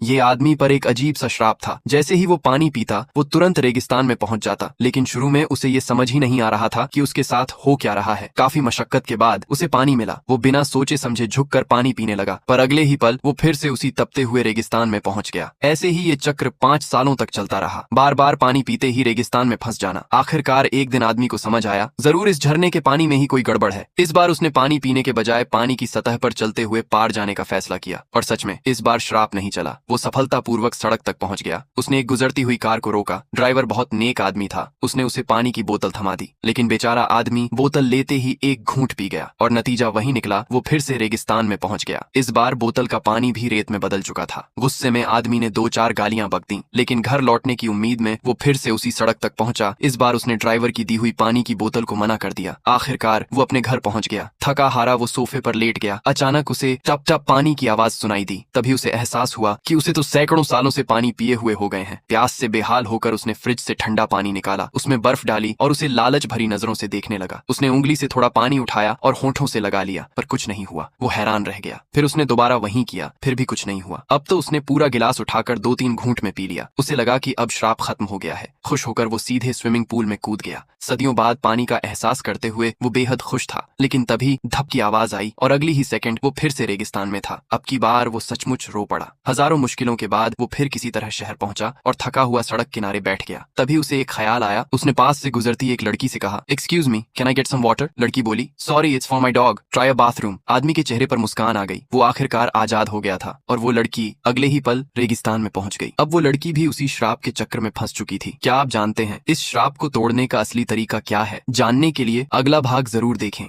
ये आदमी पर एक अजीब सा श्राप था। जैसे ही वो पानी पीता वो तुरंत रेगिस्तान में पहुंच जाता। लेकिन शुरू में उसे ये समझ ही नहीं आ रहा था कि उसके साथ हो क्या रहा है। काफी मशक्कत के बाद उसे पानी मिला। वो बिना सोचे समझे झुककर पानी पीने लगा, पर अगले ही पल वो फिर से उसी तपते हुए रेगिस्तान में पहुंच गया। ऐसे ही ये चक्र 5 सालों तक चलता रहा। बार बार पानी पीते ही रेगिस्तान में फंस जाना। आखिरकार एक दिन आदमी को समझ आया, जरूर इस झरने के पानी में ही कोई गड़बड़ है। इस बार उसने पानी पीने के बजाय पानी की सतह पर चलते हुए पार जाने का फैसला किया। और सच में इस बार श्राप नहीं चला। वो सफलतापूर्वक सड़क तक पहुंच गया। उसने एक गुजरती हुई कार को रोका। ड्राइवर बहुत नेक आदमी था। उसने उसे पानी की बोतल थमा दी, लेकिन बेचारा आदमी बोतल लेते ही एक घूंट पी गया और नतीजा वही निकला, वो फिर से रेगिस्तान में पहुंच गया। इस बार बोतल का पानी भी रेत में बदल चुका था। गुस्से में आदमी ने 2-4 गालियां बक दी, लेकिन घर लौटने की उम्मीद में वो फिर से उसी सड़क तक पहुंचा। इस बार उसने ड्राइवर की दी हुई पानी की बोतल को मना कर दिया। आखिरकार वो अपने घर पहुंच गया। थका हारा वो सोफे पर लेट गया। अचानक उसे टप टप पानी की आवाज सुनाई दी। तभी उसे एहसास हुआ कि उसे तो सैकड़ों सालों से पानी पिए हुए हो गए हैं। प्यास से बेहाल होकर उसने फ्रिज से ठंडा पानी निकाला, उसमें बर्फ डाली और उसे लालच भरी नजरों से देखने लगा। उसने उंगली से थोड़ा पानी उठाया और होठों से लगा लिया, पर कुछ नहीं हुआ। वो हैरान रह गया। फिर उसने दोबारा वहीं किया, फिर भी कुछ नहीं हुआ। अब तो उसने पूरा गिलास उठाकर 2-3 घूंट में पी लिया। उसे लगा कि अब श्राप खत्म हो गया है। खुश होकर वो सीधे स्विमिंग पूल में कूद गया। सदियों बाद पानी का एहसास करते हुए वो बेहद खुश था। लेकिन तभी धप की आवाज आई और अगली ही सेकंड वो फिर से रेगिस्तान में था। अब की बार वो सचमुच रो पड़ा। हजारों मुश्किलों के बाद वो फिर किसी तरह शहर पहुंचा और थका हुआ सड़क किनारे बैठ गया। तभी उसे एक ख्याल आया। उसने पास से गुजरती एक लड़की से कहा, excuse me, can I get some water? लड़की बोली, sorry, it's for my dog, try a bathroom. आदमी के चेहरे पर मुस्कान आ गई। वो आखिरकार आजाद हो गया था और वो लड़की अगले ही पल रेगिस्तान में पहुंच गई। अब वो लड़की भी उसी श्राप के चक्कर में फंस चुकी थी। क्या आप जानते हैं इस श्राप को तोड़ने का असली तरीका क्या है? जानने के लिए अगला भाग जरूर देखें।